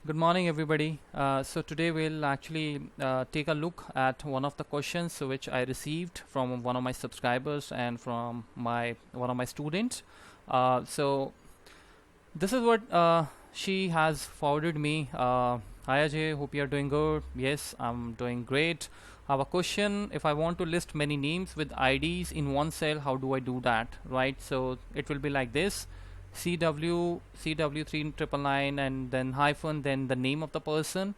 Good morning, everybody. So today we'll actually take a look at one of the questions which I received from one of my subscribers and from my one of my students. So this is what she has forwarded me. Hi Ajay, hope you're doing good. Yes, I'm doing great. I have a question. If I want to list many names with IDs in one cell, how do I do that? Right. So it will be like this. CW3999 and then hyphen, then the name of the person,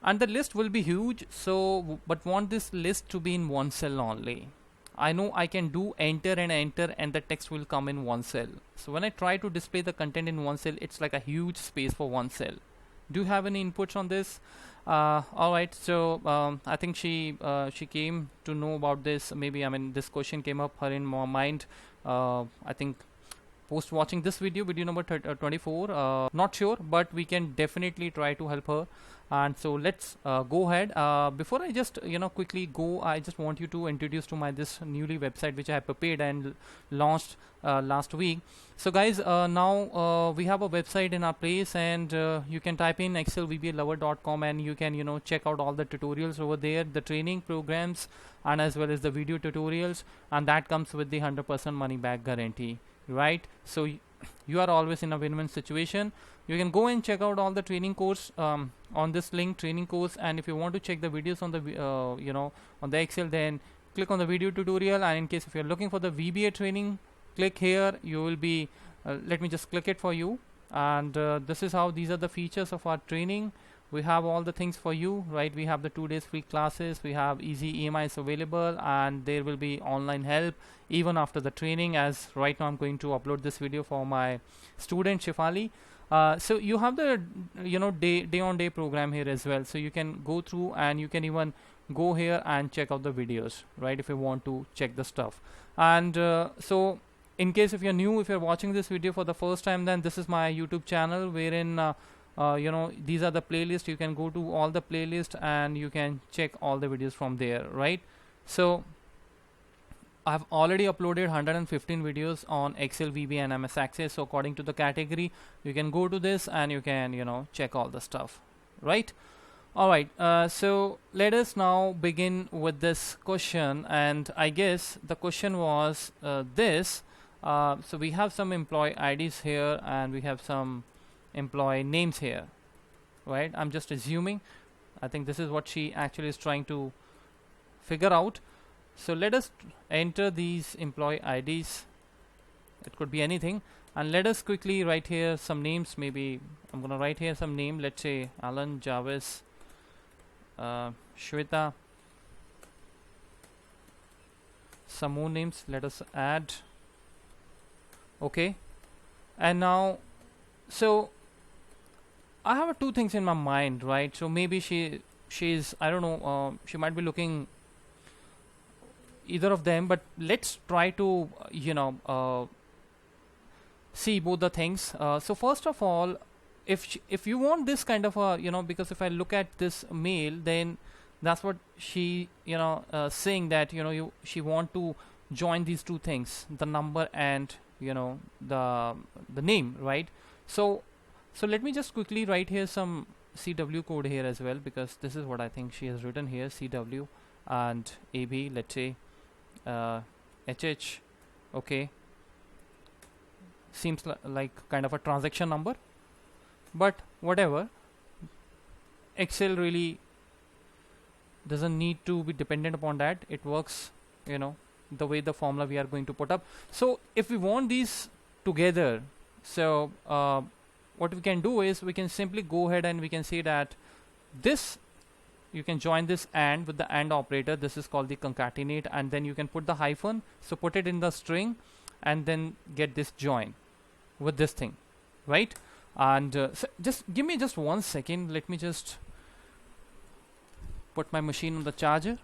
and the list will be huge. So but want this list to be in one cell only. I know I can do enter and enter and the text will come in one cell. So when I try to display the content in one cell, it's like a huge space for one cell. Do you have any inputs on this? All right, so I think she came to know about this. Maybe, I mean, this question came up her in my mind. I think post watching this video number 24. Not sure, but we can definitely try to help her. And so let's go ahead. Before I just quickly go, I just want you to introduce to my this newly website which I have prepared and launched last week. So guys, now we have a website in our place, and you can type in excelvbalover.com and you can check out all the tutorials over there, the training programs, and as well as the video tutorials, and that comes with the 100% money back guarantee, right? So you are always in a win-win situation. You can go and check out all the training course on this link, training course, and if you want to check the videos on the on the Excel, then click on the video tutorial. And in case if you're looking for the VBA training, click here. You will be let me just click it for you. And this is how these are the features of our training. We have all the things for you, right? We have the 2 days free classes, we have easy EMIs available, and there will be online help even after the training. As right now I'm going to upload this video for my student Shifali. So you have the day on day program here as well, so you can go through and you can even go here and check out the videos, right, if you want to check the stuff. And so in case if you're new, if you're watching this video for the first time, then this is my YouTube channel wherein these are the playlists. You can go to all the playlists and you can check all the videos from there, right? So I've already uploaded 115 videos on Excel, VB, and MS Access. So according to the category, you can go to this and you can check all the stuff, right? All right. So let us now begin with this question, and I guess the question was this. So we have some employee IDs here, and we have some employee names here, right? I'm just assuming. I think this is what she actually is trying to figure out. So let us enter these employee IDs. It could be anything, and let us quickly write here some names. Maybe I'm gonna write here some name. Let's say Alan, Jarvis, Shweta. Some more names. Let us add. Okay, and now, so I have two things in my mind, right? So maybe she's, I don't know, she might be looking either of them, but let's try to see both the things. So first of all, if you want this kind of a because if I look at this mail, then that's what she saying that she want to join these two things, the number and the name, right? So let me just quickly write here some CW code here as well, because this is what I think she has written here, CW and AB, let's say HH. Okay, seems like kind of a transaction number, but whatever. Excel really doesn't need to be dependent upon that. It works the way the formula we are going to put up. So if we want these together, so what we can do is we can simply go ahead and we can say that this, you can join this AND with the AND operator. This is called the concatenate, and then you can put the hyphen, so put it in the string and then get this join with this thing, right? And so just give me just 1 second. Let me just put my machine on the charger.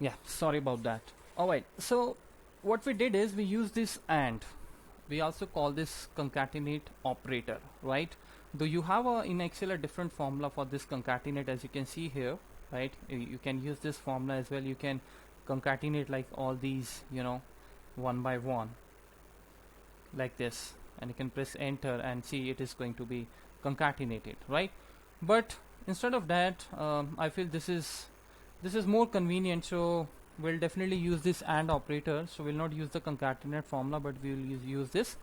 Yeah, sorry about that. Alright, so what we did is we use this AND. We also call this concatenate operator, right? Though you have in Excel a different formula for this concatenate, as you can see here, right? You can use this formula as well. You can concatenate like all these, one by one, like this, and you can press enter and see it is going to be concatenated, right? But instead of that, I feel this is more convenient, so we'll definitely use this AND operator. So we'll not use the concatenate formula, but we will use this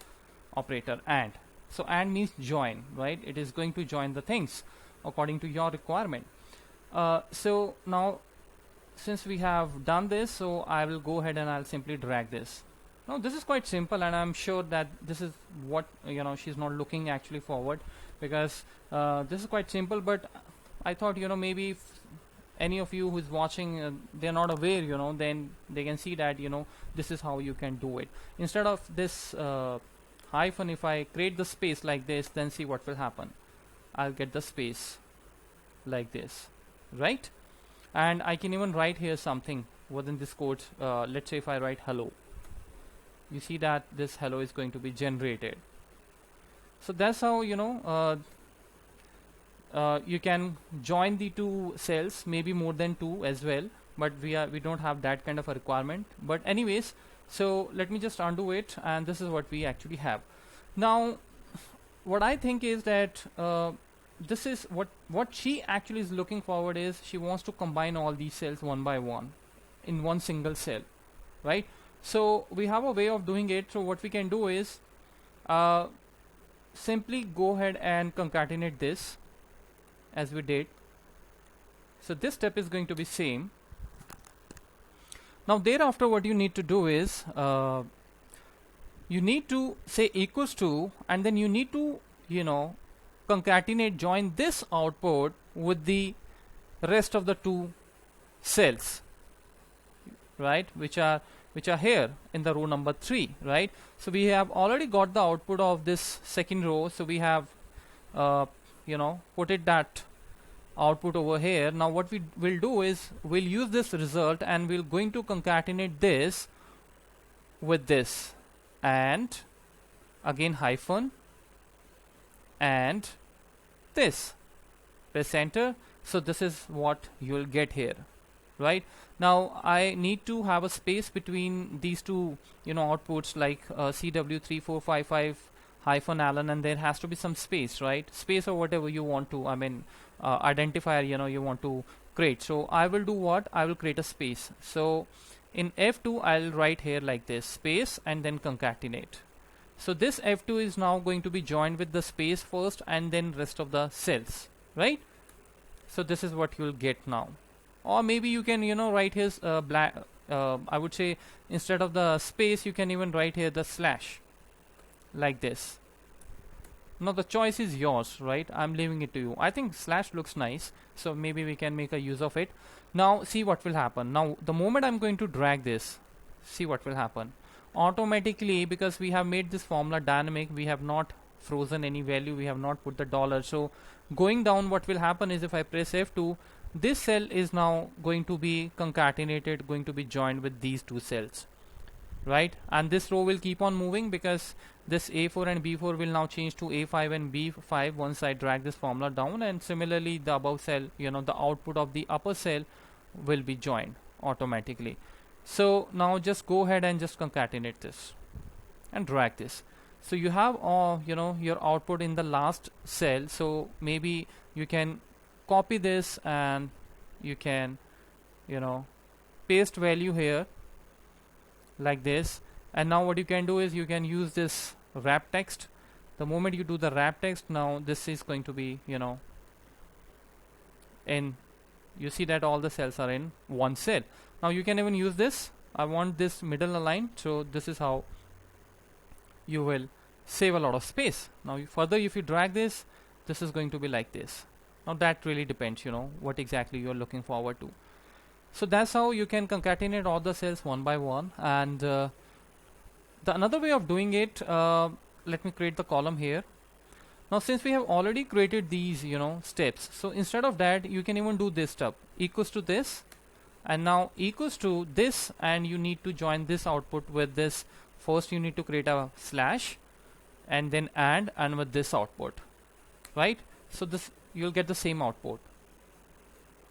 operator AND. So AND means join, right? It is going to join the things according to your requirement. So now since we have done this, so I will go ahead and I'll simply drag this. Now this is quite simple, and I'm sure that this is what she's not looking actually forward, because this is quite simple. But I thought maybe if any of you who is watching, they're not aware, then they can see that this is how you can do it. Instead of this hyphen, if I create the space like this, then see what will happen. I'll get the space like this, right? And I can even write here something within this code. Let's say if I write hello, you see that this hello is going to be generated. So that's how you can join the two cells, maybe more than two as well, but we don't have that kind of a requirement. But anyways, so let me just undo it, and this is what we actually have. Now what I think is that this is what she actually is looking forward is she wants to combine all these cells one by one in one single cell, right? So we have a way of doing it. So what we can do is simply go ahead and concatenate this as we did. So this step is going to be same. Now thereafter what you need to do is you need to say equals to, and then you need to concatenate, join this output with the rest of the two cells, right, which are here in the row number 3, right? So we have already got the output of this second row, so we have put it that output over here. Now what we will do is we'll use this result, and we're going to concatenate this with this, and again hyphen, and this, press enter. So this is what you'll get here, right? Now I need to have a space between these two outputs, like CW3455 hyphen Allen, and there has to be some space, right? Space or whatever you want to, identifier you want to create. So I will do what? I will create a space. So in F2 I'll write here like this, space, and then concatenate. So this F2 is now going to be joined with the space first, and then rest of the cells, right? So this is what you'll get now. Or maybe you can write here black, I would say instead of the space you can even write here the slash, like this. Now the choice is yours, right? I'm leaving it to you. I think slash looks nice, so maybe we can make a use of it. Now see what will happen. Now the moment I'm going to drag this, see what will happen. Automatically, because we have made this formula dynamic, we have not frozen any value, we have not put the dollar. So going down, what will happen is if I press F2, this cell is now going to be concatenated, going to be joined with these two cells, right? And this row will keep on moving, because this A4 and B4 will now change to A5 and B5 once I drag this formula down, and similarly the above cell, the output of the upper cell will be joined automatically. So now just go ahead and just concatenate this and drag this. So you have your output in the last cell. So maybe you can copy this, and you can paste value here like this. And now what you can do is you can use this wrap text. The moment you do the wrap text, now this is going to be in, you see that all the cells are in one cell. Now you can even use this. I want this middle aligned, so this is how you will save a lot of space. Now further, if you drag this, this is going to be like this. Now that really depends what exactly you're looking forward to. So that's how you can concatenate all the cells one by one. And the another way of doing it, let me create the column here. Now since we have already created these steps, so instead of that you can even do this step, equals to this, and now equals to this, and you need to join this output with this. First you need to create a slash and then and with this output, right? So this, you'll get the same output.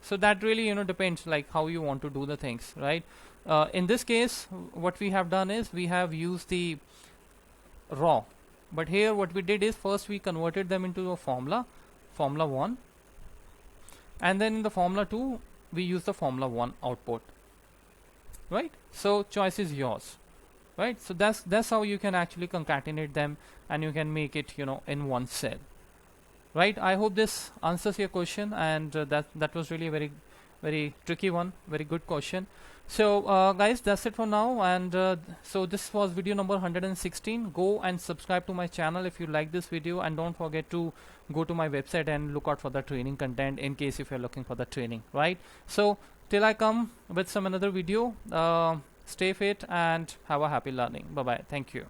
So that really, you know, depends like how you want to do the things, right? In this case, what we have done is we have used the raw, but here what we did is first we converted them into a formula 1, and then in the formula 2 we use the formula 1 output, right? So choice is yours, right? So that's how you can actually concatenate them, and you can make it, you know, in one cell, right? I hope this answers your question, and that was really a very tricky one, very good question. So guys, that's it for now, and so this was video number 116. Go and subscribe to my channel if you like this video, and don't forget to go to my website and look out for the training content in case if you're looking for the training, right? So till I come with some another video, stay fit and have a happy learning. Bye bye. Thank you.